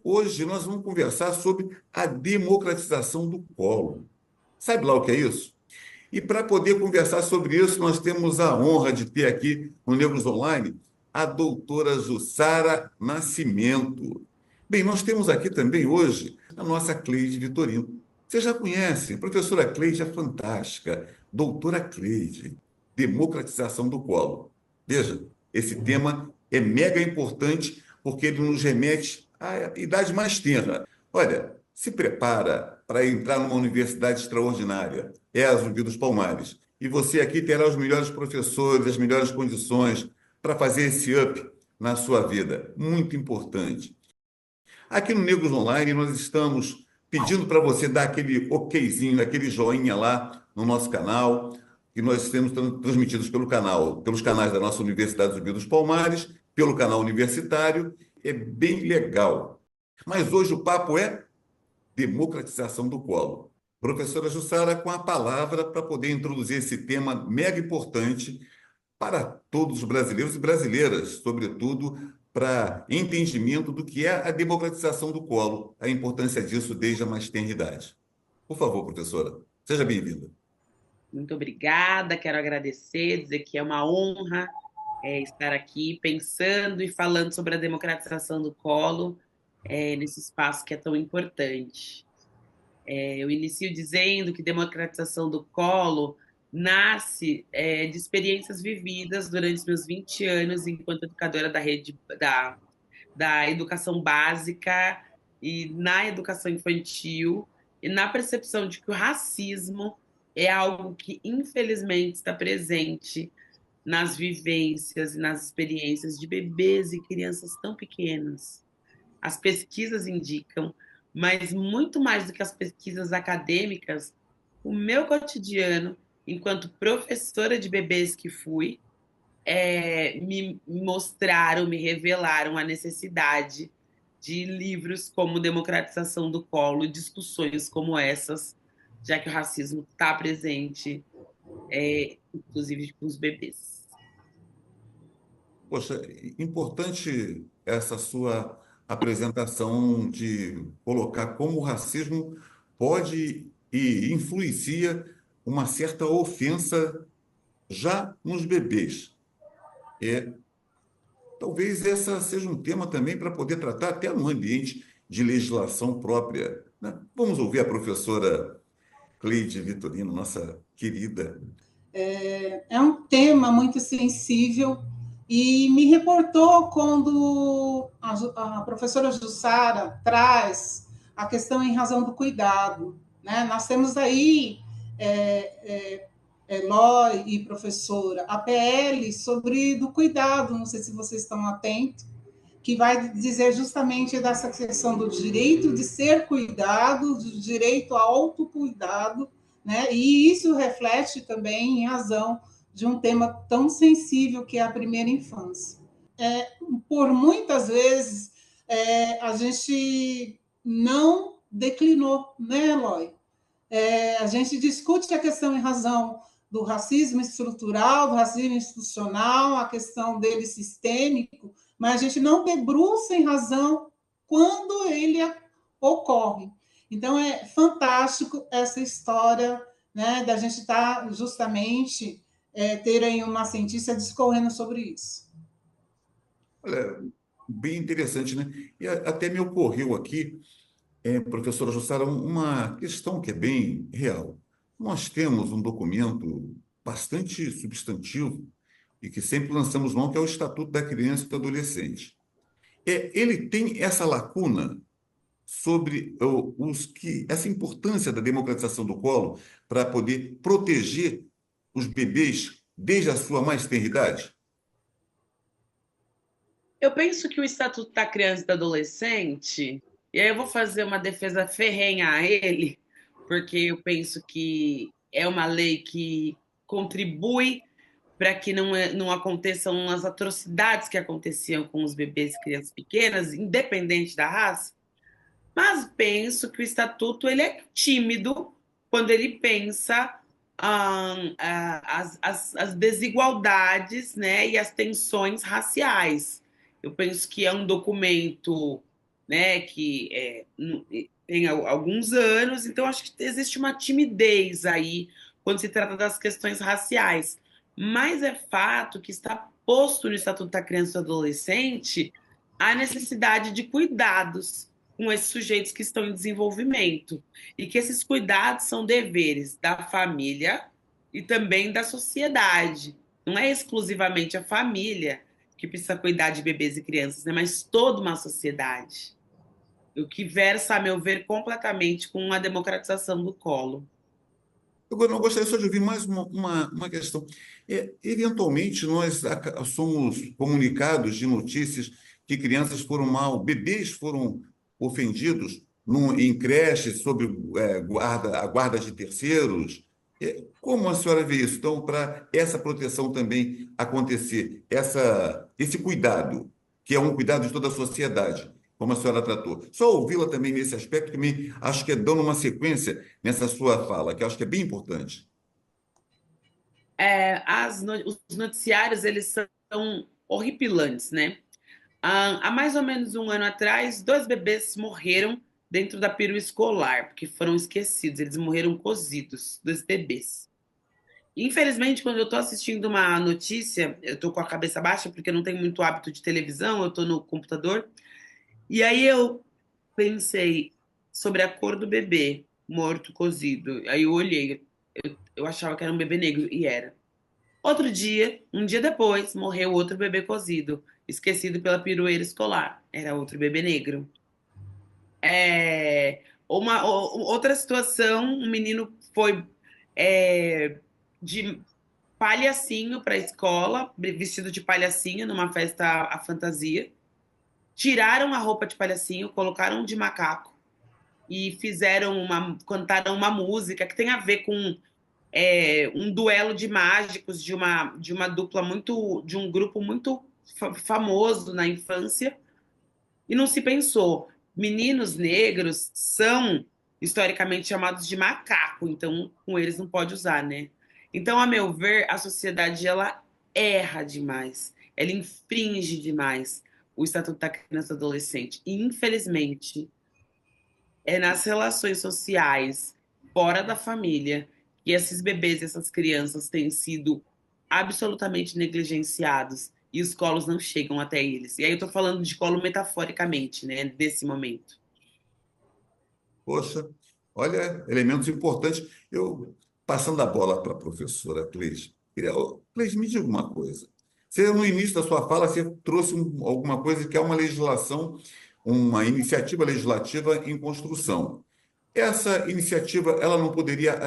Hoje nós vamos conversar sobre a democratização do colo. Sabe lá o que é isso? E para poder conversar sobre isso, nós temos a honra de ter aqui no Negros Online a doutora Jussara Nascimento. Bem, nós temos aqui também hoje a nossa Cleide Vitorino. Você já conhece, a professora Cleide é fantástica. Doutora Cleide, democratização do colo. Veja, esse tema é mega importante porque ele nos remete à idade mais tenra. Olha, se prepara para entrar numa universidade extraordinária, é a Zumbi dos Palmares. E você aqui terá os melhores professores, as melhores condições para fazer esse up na sua vida. Muito importante. Aqui no Negros Online, nós estamos pedindo para você dar aquele okzinho, aquele joinha lá no nosso canal, que nós temos transmitidos pelo canal, pelos canais da nossa Universidade Zumbi dos Palmares, pelo canal universitário. É bem legal. Mas hoje o papo é democratização do colo. Professora Jussara, com a palavra para poder introduzir esse tema mega importante para todos os brasileiros e brasileiras, sobretudo para entendimento do que é a democratização do colo, a importância disso desde a mais tenra idade. Por favor, professora, seja bem-vinda. Muito obrigada, quero agradecer, dizer que é uma honra estar aqui pensando e falando sobre a democratização do colo nesse espaço que é tão importante. Eu inicio dizendo que democratização do colo nasce de experiências vividas durante os meus 20 anos enquanto educadora da rede da educação básica e na educação infantil, e na percepção de que o racismo é algo que, infelizmente, está presente nas vivências e nas experiências de bebês e crianças tão pequenas. As pesquisas indicam, mas muito mais do que as pesquisas acadêmicas, o meu cotidiano, enquanto professora de bebês que fui, me mostraram, me revelaram a necessidade de livros como Democratização do Colo, discussões como essas, já que o racismo está presente, inclusive com os bebês. Poxa, importante essa sua apresentação de colocar como o racismo pode e influencia uma certa ofensa já nos bebês. É, talvez essa seja um tema também para poder tratar até no ambiente de legislação própria, né? Vamos ouvir a professora Cleide Vitorino, nossa querida. É um tema muito sensível e me reportou quando a professora Jussara traz a questão em razão do cuidado. Né? Nós temos aí, Eloy e professora, a PL sobre do cuidado, não sei se vocês estão atentos, que vai dizer justamente dessa questão do direito de ser cuidado, do direito ao autocuidado, né? E isso reflete também em razão de um tema tão sensível que é a primeira infância. Por muitas vezes, a gente não declinou, né, Eloy? A gente discute a questão em razão do racismo estrutural, do racismo institucional, a questão dele sistêmico, mas a gente não debruça em razão quando ele ocorre. Então, é fantástico essa história, né, da gente estar justamente ter aí uma cientista discorrendo sobre isso. Olha, bem interessante, né? E até me ocorreu aqui, professora Jussara, uma questão que é bem real. Nós temos um documento bastante substantivo e que sempre lançamos mão, que é o Estatuto da Criança e do Adolescente. Ele tem essa lacuna sobre essa importância da democratização do colo para poder proteger os bebês desde a sua mais tenra idade? Eu penso que o Estatuto da Criança e do Adolescente, e aí eu vou fazer uma defesa ferrenha a ele, porque eu penso que é uma lei que contribui para que não aconteçam as atrocidades que aconteciam com os bebês e crianças pequenas, independente da raça, mas penso que o Estatuto ele é tímido quando ele pensa as desigualdades, né, e as tensões raciais. Eu penso que é um documento né, que tem alguns anos, então acho que existe uma timidez aí quando se trata das questões raciais. Mas é fato que está posto no Estatuto da Criança e do Adolescente a necessidade de cuidados com esses sujeitos que estão em desenvolvimento e que esses cuidados são deveres da família e também da sociedade. Não é exclusivamente a família que precisa cuidar de bebês e crianças, né? Mas toda uma sociedade. O que versa, a meu ver, completamente com a democratização do colo. Agora, eu gostaria só de ouvir mais uma questão. Eventualmente, nós somos comunicados de notícias que crianças foram mal, bebês foram ofendidos em creches sob a guarda de terceiros. Como a senhora vê isso? Então, para essa proteção também acontecer, esse cuidado, que é um cuidado de toda a sociedade, como a senhora tratou. Só ouvi-la também nesse aspecto, que acho que é dando uma sequência nessa sua fala, que eu acho que é bem importante. Os noticiários, eles são horripilantes, né? Há mais ou menos um ano atrás, 2 bebês morreram dentro da perua escolar, porque foram esquecidos, eles morreram cozidos, 2 bebês. Infelizmente, quando eu estou assistindo uma notícia, eu estou com a cabeça baixa, porque eu não tenho muito hábito de televisão, eu estou no computador, e aí eu pensei sobre a cor do bebê morto, cozido. Aí eu olhei, eu achava que era um bebê negro, e era. Outro dia, um dia depois, morreu outro bebê cozido, esquecido pela pirueira escolar. Era outro bebê negro. Outra situação, um menino foi de palhacinho para a escola, vestido de palhacinho, numa festa à fantasia. Tiraram a roupa de palhacinho, colocaram de macaco e cantaram uma música que tem a ver com um duelo de mágicos de uma dupla de um grupo muito famoso na infância, e não se pensou. Meninos negros são historicamente chamados de macaco, então com eles não pode usar, né? Então, a meu ver, a sociedade ela erra demais, ela infringe demais o Estatuto da Criança e do Adolescente. E, infelizmente, é nas relações sociais, fora da família, que esses bebês e essas crianças têm sido absolutamente negligenciados e os colos não chegam até eles. E aí eu estou falando de colo metaforicamente, né, desse momento. Poxa, olha, elementos importantes. Eu, passando a bola para a professora Cleide, Cleide, me diga uma coisa. Você, no início da sua fala, você trouxe alguma coisa que é uma legislação, uma iniciativa legislativa em construção. Essa iniciativa, ela não poderia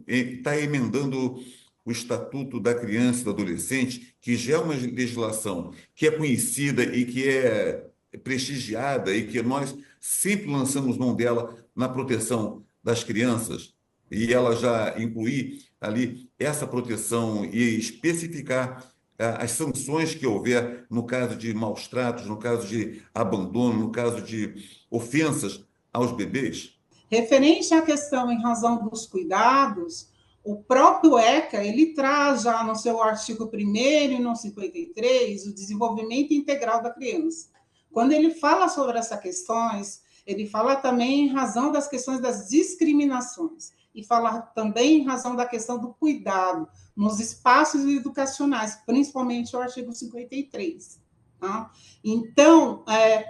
estar emendando o Estatuto da Criança e do Adolescente, que já é uma legislação que é conhecida e que é prestigiada e que nós sempre lançamos mão dela na proteção das crianças, e ela já incluir ali essa proteção e especificar as sanções que houver no caso de maus tratos, no caso de abandono, no caso de ofensas aos bebês? Referente à questão em razão dos cuidados, o próprio ECA, ele traz já no seu artigo 1º e no 53, o desenvolvimento integral da criança. Quando ele fala sobre essas questões, ele fala também em razão das questões das discriminações, e fala também em razão da questão do cuidado nos espaços educacionais, principalmente o artigo 53. Tá? Então,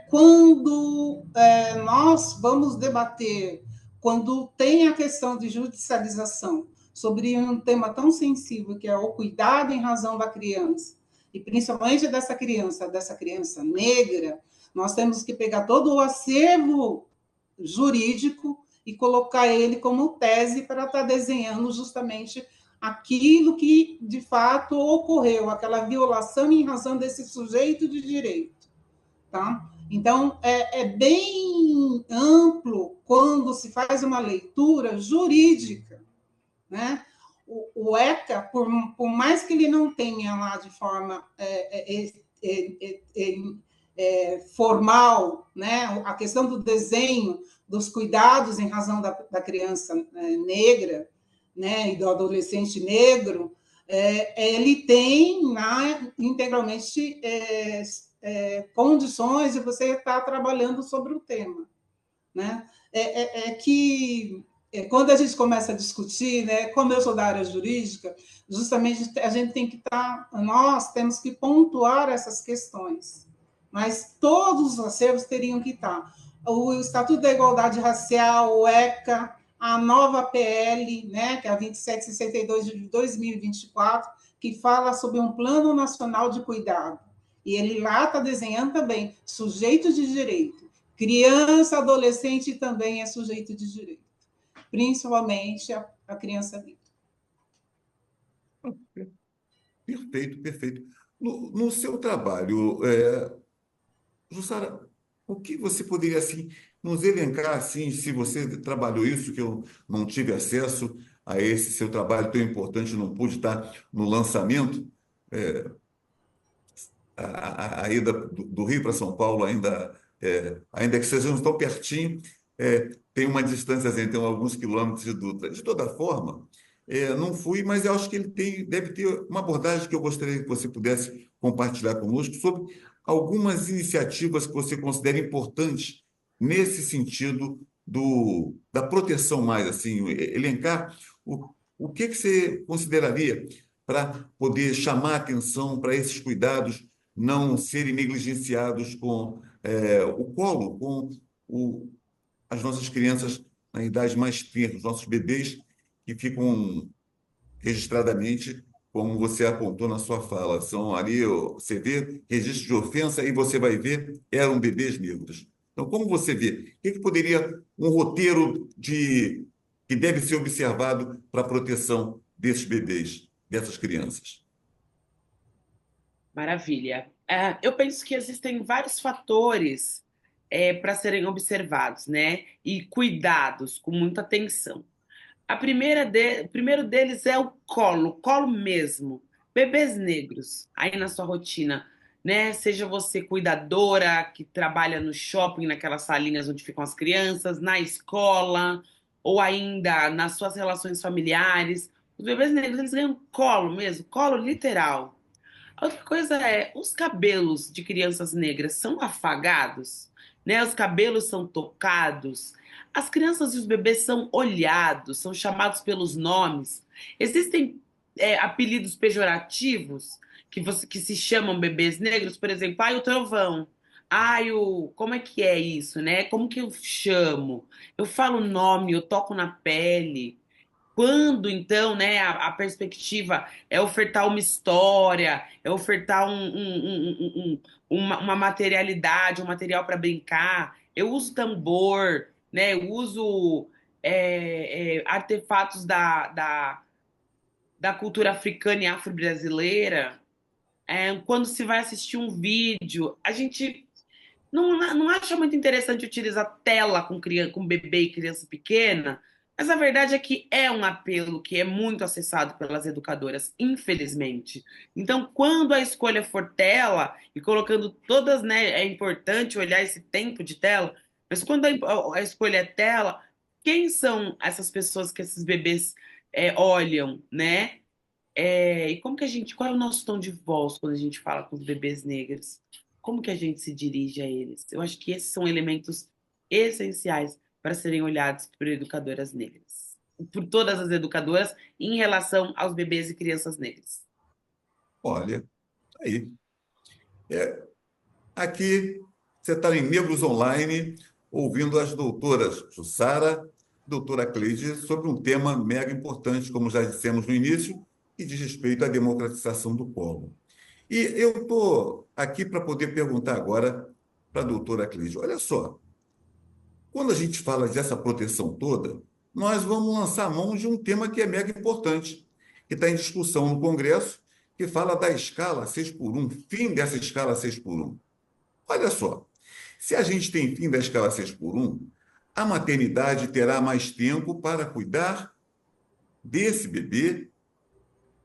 quando nós vamos debater, quando tem a questão de judicialização sobre um tema tão sensível que é o cuidado em razão da criança, e principalmente dessa criança negra, nós temos que pegar todo o acervo jurídico e colocar ele como tese para estar desenhando justamente aquilo que de fato ocorreu, aquela violação em razão desse sujeito de direito. Tá? Então, é bem amplo quando se faz uma leitura jurídica. Né? O ECA, por mais que ele não tenha lá de forma formal, né? A questão do desenho, dos cuidados em razão da criança negra, né? E do adolescente negro, ele tem integralmente condições de você estar trabalhando sobre o tema, né? Que quando a gente começa a discutir, né, como eu sou da área jurídica, justamente a gente tem que nós temos que pontuar essas questões, mas todos os acervos teriam que estar. O Estatuto da Igualdade Racial, o ECA, a nova PL, né, que é a 2762 de 2024, que fala sobre um Plano Nacional de Cuidado. E ele lá está desenhando também sujeito de direito. Criança, adolescente também é sujeito de direito, principalmente a criança negra. Perfeito, perfeito. No seu trabalho, Jussara, o que você poderia assim nos elencar assim, se você trabalhou isso, que eu não tive acesso a esse seu trabalho tão importante, não pude estar no lançamento, é, a ida do Rio para São Paulo ainda que sejamos tão pertinho, tem uma distância, assim, tem alguns quilômetros de Dutra. De toda forma, não fui, mas eu acho que ele deve ter uma abordagem que eu gostaria que você pudesse compartilhar conosco sobre algumas iniciativas que você considera importantes nesse sentido da proteção mais, assim, elencar o que você consideraria para poder chamar a atenção para esses cuidados não serem negligenciados com o colo, com o, as nossas crianças na idade mais tenra, os nossos bebês que ficam registradamente, como você apontou na sua fala. São ali, você vê registro de ofensa e você vai ver, eram bebês negros. Então, como você vê? O que poderia um roteiro que deve ser observado para a proteção desses bebês, dessas crianças? Maravilha. Eu penso que existem vários fatores para serem observados, né? E cuidados com muita atenção. O primeiro deles é o colo mesmo. Bebês negros, aí na sua rotina, né? Seja você cuidadora que trabalha no shopping, naquelas salinhas onde ficam as crianças, na escola, ou ainda nas suas relações familiares. Os bebês negros, eles ganham colo mesmo, colo literal. Outra coisa é, os cabelos de crianças negras são afagados, né? Os cabelos são tocados, as crianças e os bebês são olhados, são chamados pelos nomes. Existem apelidos pejorativos que se chamam bebês negros, por exemplo, ai, o trovão. Ai, como é que é isso, né? Como que eu chamo? Eu falo o nome, eu toco na pele. Quando, então, né, a perspectiva é ofertar uma história, é ofertar uma materialidade, um material para brincar. Eu uso tambor, né, eu uso artefatos da cultura africana e afro-brasileira. Quando se vai assistir um vídeo, a gente não acha muito interessante utilizar tela com bebê e criança pequena, mas a verdade é que é um apelo que é muito acessado pelas educadoras, infelizmente. Então, quando a escolha for tela, e colocando todas, né, é importante olhar esse tempo de tela, mas quando a escolha é tela, quem são essas pessoas que esses bebês olham, né? E como que qual é o nosso tom de voz quando a gente fala com os bebês negros? Como que a gente se dirige a eles? Eu acho que esses são elementos essenciais para serem olhados por educadoras negras, por todas as educadoras em relação aos bebês e crianças negras. Olha, aí. Aqui você está em Negros Online, ouvindo as doutoras Jussara, doutora Cleide, sobre um tema mega importante, como já dissemos no início, e diz respeito à democratização do colo. E eu estou aqui para poder perguntar agora para a doutora Cleide. Olha só, quando a gente fala dessa proteção toda, nós vamos lançar a mão de um tema que é mega importante, que está em discussão no Congresso, que fala da escala 6x1, fim dessa escala 6x1. Olha só, se a gente tem fim da escala 6x1, a maternidade terá mais tempo para cuidar desse bebê,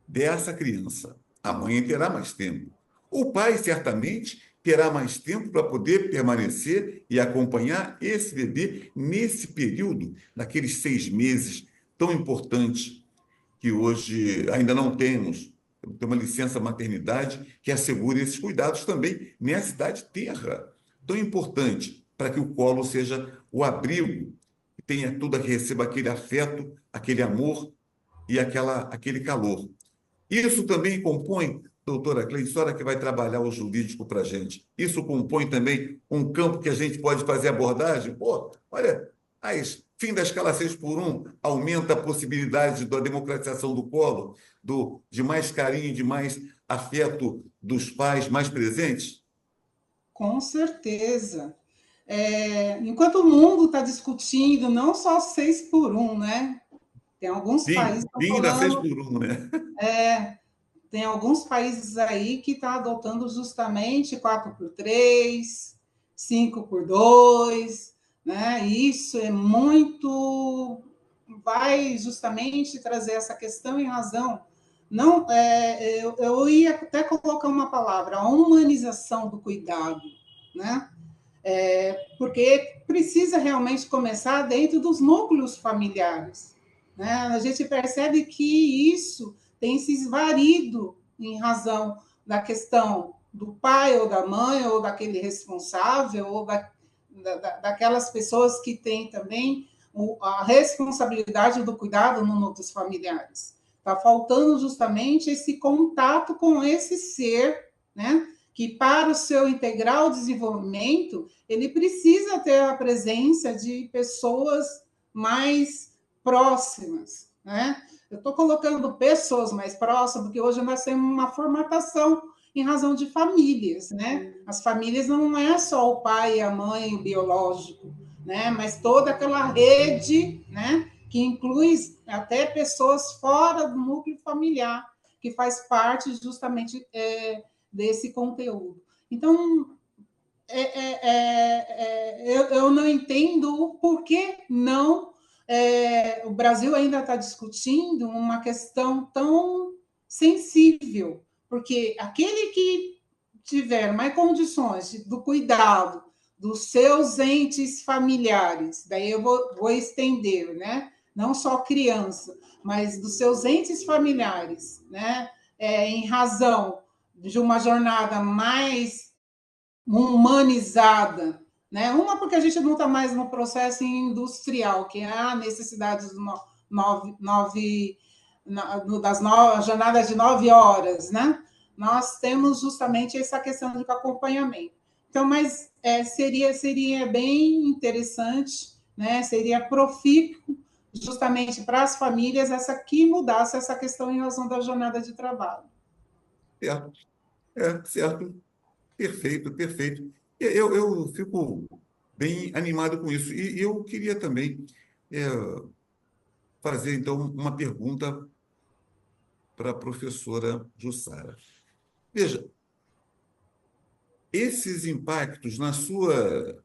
dessa criança. A mãe terá mais tempo. O pai certamente terá mais tempo para poder permanecer e acompanhar esse bebê nesse período, naqueles 6 meses tão importantes que hoje ainda não temos ter uma licença maternidade que assegure esses cuidados também nessa idade tenra, tão importante para que o colo seja o abrigo, que tenha tudo, que receba aquele afeto, aquele amor e aquele calor. Isso também compõe, doutora Cleide, a senhora que vai trabalhar o jurídico para a gente, isso compõe também um campo que a gente pode fazer abordagem? Pô, olha, fim da escala 6x1 aumenta a possibilidade da democratização do colo, de mais carinho, de mais afeto dos pais mais presentes? Com certeza. Enquanto o mundo está discutindo não só 6x1, né? Tem alguns países que estão Fim da falando, 6x1, né? tem alguns países aí que estão adotando justamente 4x3, 5x2, né? Isso é muito, vai justamente trazer essa questão em razão. Não, eu ia até colocar uma palavra, a humanização do cuidado, né? Porque precisa realmente começar dentro dos núcleos familiares, né? A gente percebe que isso tem se esvarido em razão da questão do pai ou da mãe, ou daquele responsável, ou daquelas pessoas que têm também a responsabilidade do cuidado nos núcleos familiares. Está faltando justamente esse contato com esse ser, né? Que para o seu integral desenvolvimento, ele precisa ter a presença de pessoas mais próximas, né? Eu estou colocando pessoas mais próximas, porque hoje nós temos uma formatação em razão de famílias, né? As famílias não é só o pai e a mãe, o biológico, né? Mas toda aquela rede, né? Que inclui até pessoas fora do núcleo familiar, que faz parte justamente desse conteúdo. Então, eu não entendo o porquê não. O Brasil ainda está discutindo uma questão tão sensível, porque aquele que tiver mais condições do cuidado dos seus entes familiares, daí eu vou estender, né? Não só criança, mas dos seus entes familiares, né? Em razão de uma jornada mais humanizada, né? Uma porque a gente não está mais no processo industrial, que é a necessidade das jornadas de 9 horas, né? Nós temos justamente essa questão de acompanhamento. Então, mas seria bem interessante, né? Seria profícuo justamente para as famílias que mudasse essa questão em razão da jornada de trabalho. Certo, certo. Perfeito, perfeito. Eu fico bem animado com isso. E eu queria também é, fazer, então, uma pergunta para a professora Jussara. Veja, esses impactos na sua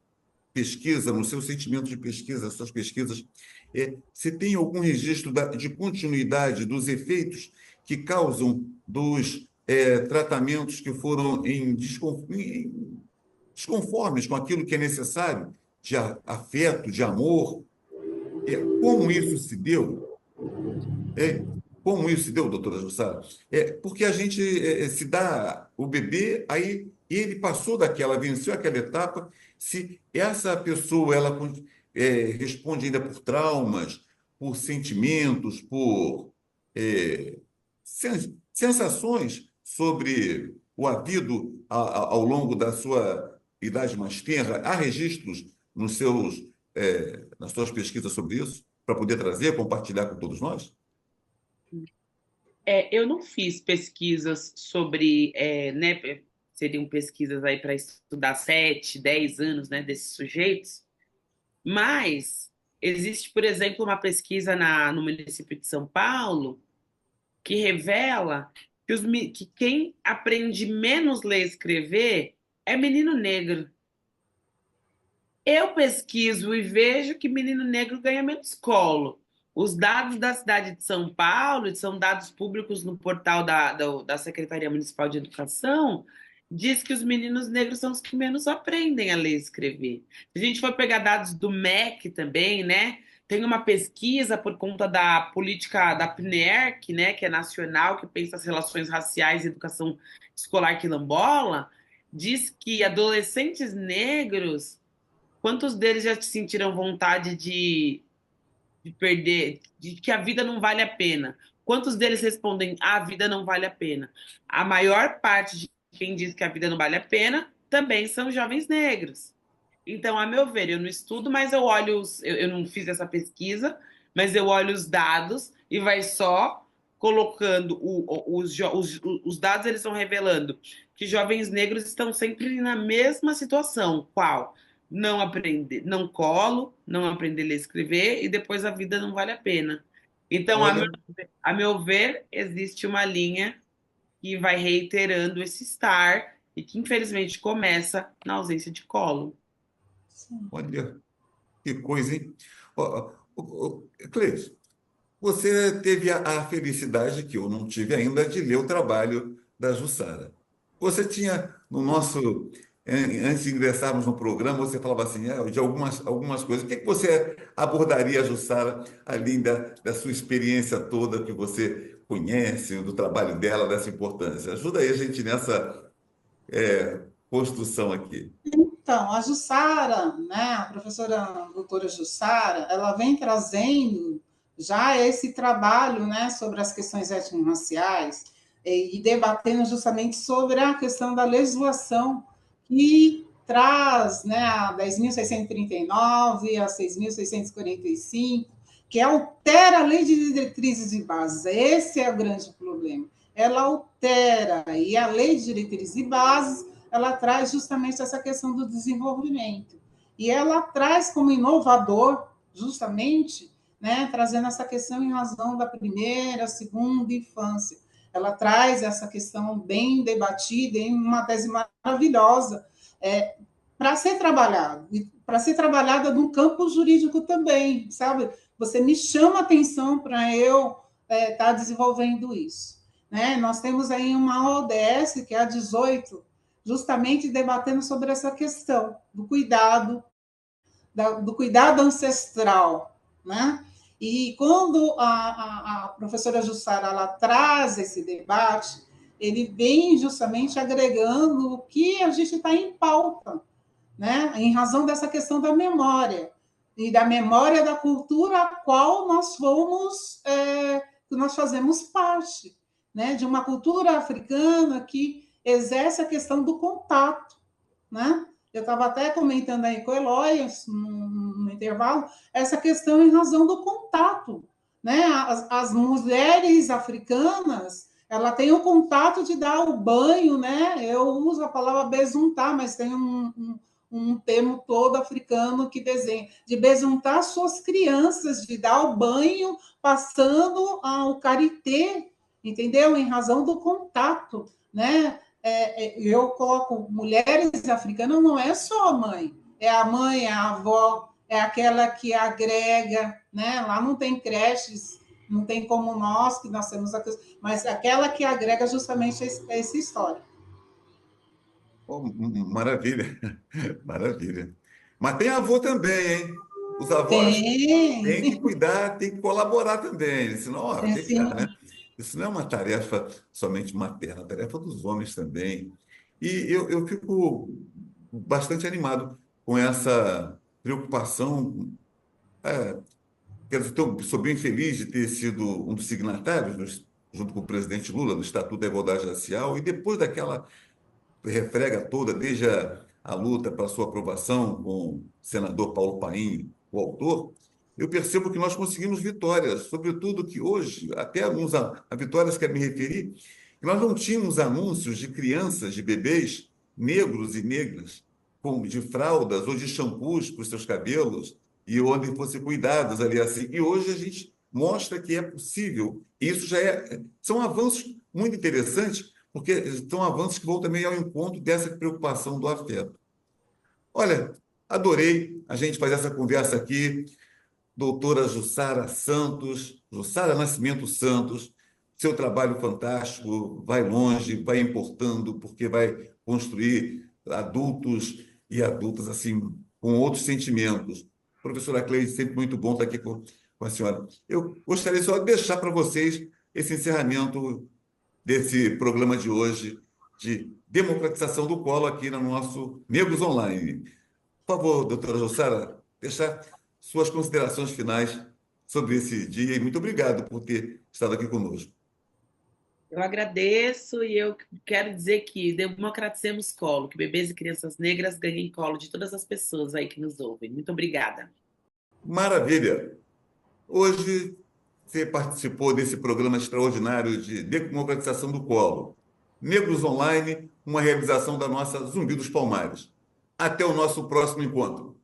pesquisa, no seu sentimento de pesquisa, nas suas pesquisas, você tem algum registro de continuidade dos efeitos que causam dos tratamentos que foram em desconformes com aquilo que é necessário de afeto, de amor? Como isso se deu? É, como isso se deu, doutora Jussara? Porque a gente se dá o bebê, aí ele passou daquela, venceu aquela etapa. Se essa pessoa responde ainda por traumas, por sentimentos, por sensações sobre o havido ao longo da sua idade mais tenra, há registros nas suas pesquisas sobre isso, para poder trazer, compartilhar com todos nós? Eu não fiz pesquisas sobre, né, seriam pesquisas aí para estudar 7, 10 anos, né, desses sujeitos, mas existe, por exemplo, uma pesquisa no município de São Paulo que revela que quem aprende menos ler e escrever é menino negro. Eu pesquiso e vejo que menino negro ganha menos colo. Os dados da cidade de São Paulo, são dados públicos no portal da Secretaria Municipal de Educação, diz que os meninos negros são os que menos aprendem a ler e escrever. Se a gente for pegar dados do MEC também, né, tem uma pesquisa por conta da política da PNER, né, que é nacional, que pensa as relações raciais e educação escolar quilombola, diz que adolescentes negros, quantos deles já sentiram vontade de perder, de que a vida não vale a pena? Quantos deles respondem, a vida não vale a pena? A maior parte de quem diz que a vida não vale a pena também são jovens negros. Então, a meu ver, eu não estudo, mas eu olho, eu não fiz essa pesquisa, mas eu olho os dados e vai só colocando os dados, eles estão revelando que jovens negros estão sempre na mesma situação. Qual? Não aprender, não colo, não aprender a ler e escrever, e depois a vida não vale a pena. Então, Olha, a meu ver, existe uma linha que vai reiterando esse estar e que, infelizmente, começa na ausência de colo. Sim. olha, que coisa, hein? Cleide, você teve a felicidade, que eu não tive ainda, de ler o trabalho da Jussara. Você tinha, no nosso, antes de ingressarmos no programa, você falava assim, de algumas coisas. O que você abordaria, Jussara, além da sua experiência toda que você conhece, do trabalho dela, dessa importância? Ajuda aí a gente nessa construção aqui. Então, a Jussara, né, a professora doutora Jussara, ela vem trazendo já esse trabalho, né, sobre as questões étnico-raciais e debatendo justamente sobre a questão da legislação que traz, né, a 10.639, a 6.645, que altera a lei de diretrizes e bases. Esse é o grande problema. Ela altera, e a lei de diretrizes e bases ela traz justamente essa questão do desenvolvimento. E ela traz como inovador, justamente, né, trazendo essa questão em razão da primeira, segunda infância. Ela traz essa questão bem debatida em uma tese maravilhosa, para ser trabalhado, e para ser trabalhada no campo jurídico também, sabe? Você me chama atenção para eu estar desenvolvendo isso. Né? Nós temos aí uma ODS, que é a 18, justamente debatendo sobre essa questão do cuidado ancestral, né? E quando a professora Jussara ela traz esse debate, ele vem justamente agregando o que a gente está em pauta, né? Em razão dessa questão da memória e da memória da cultura a qual nós que nós fazemos parte, né? De uma cultura africana que exerce a questão do contato, né? Eu estava até comentando aí com o Eloy, no intervalo, essa questão em razão do contato, né? As mulheres africanas, ela tem o contato de dar o banho, né? Eu uso a palavra besuntar, mas tem um termo todo africano que desenha, de besuntar suas crianças, de dar o banho passando o karité, entendeu? Em razão do contato, né? Eu coloco mulheres africanas, não é só a mãe, é a mãe, é a avó, é aquela que agrega, né? Lá não tem creches, não tem como nós, que nós temos mas aquela que agrega justamente essa história. Oh, maravilha, maravilha. Mas tem avô também, hein? Os avós têm que Tem, cuidar, têm que colaborar também, senão, ó, é, fica, sim, né? Isso não é uma tarefa somente materna, é uma tarefa dos homens também. E eu fico bastante animado com essa preocupação. Quer dizer, sou bem feliz de ter sido um dos signatários, junto com o presidente Lula, do Estatuto da Igualdade Racial, e depois daquela refrega toda, desde a luta para sua aprovação com o senador Paulo Paim, o autor, eu percebo que nós conseguimos vitórias, sobretudo que hoje, até a vitórias que eu me referi, que nós não tínhamos anúncios de crianças, de bebês negros e negras, de fraldas ou de shampoos para os seus cabelos, e onde fossem cuidados ali assim. E hoje a gente mostra que é possível. E isso já são avanços muito interessantes, porque são avanços que vão também ao encontro dessa preocupação do afeto. Olha, adorei a gente fazer essa conversa aqui. Doutora Jussara Santos, Jussara Nascimento Santos, seu trabalho fantástico, vai longe, vai importando, porque vai construir adultos e adultas assim com outros sentimentos. Professora Cleide, sempre muito bom estar aqui com a senhora. Eu gostaria só de deixar para vocês esse encerramento desse programa de hoje de democratização do colo aqui no nosso Negros Online. Por favor, doutora Jussara, deixar suas considerações finais sobre esse dia e muito obrigado por ter estado aqui conosco. Eu agradeço e eu quero dizer que democratizemos colo, que bebês e crianças negras ganhem colo de todas as pessoas aí que nos ouvem. Muito obrigada. Maravilha! Hoje você participou desse programa extraordinário de democratização do colo. Negros Online, uma realização da nossa Zumbi dos Palmares. Até o nosso próximo encontro.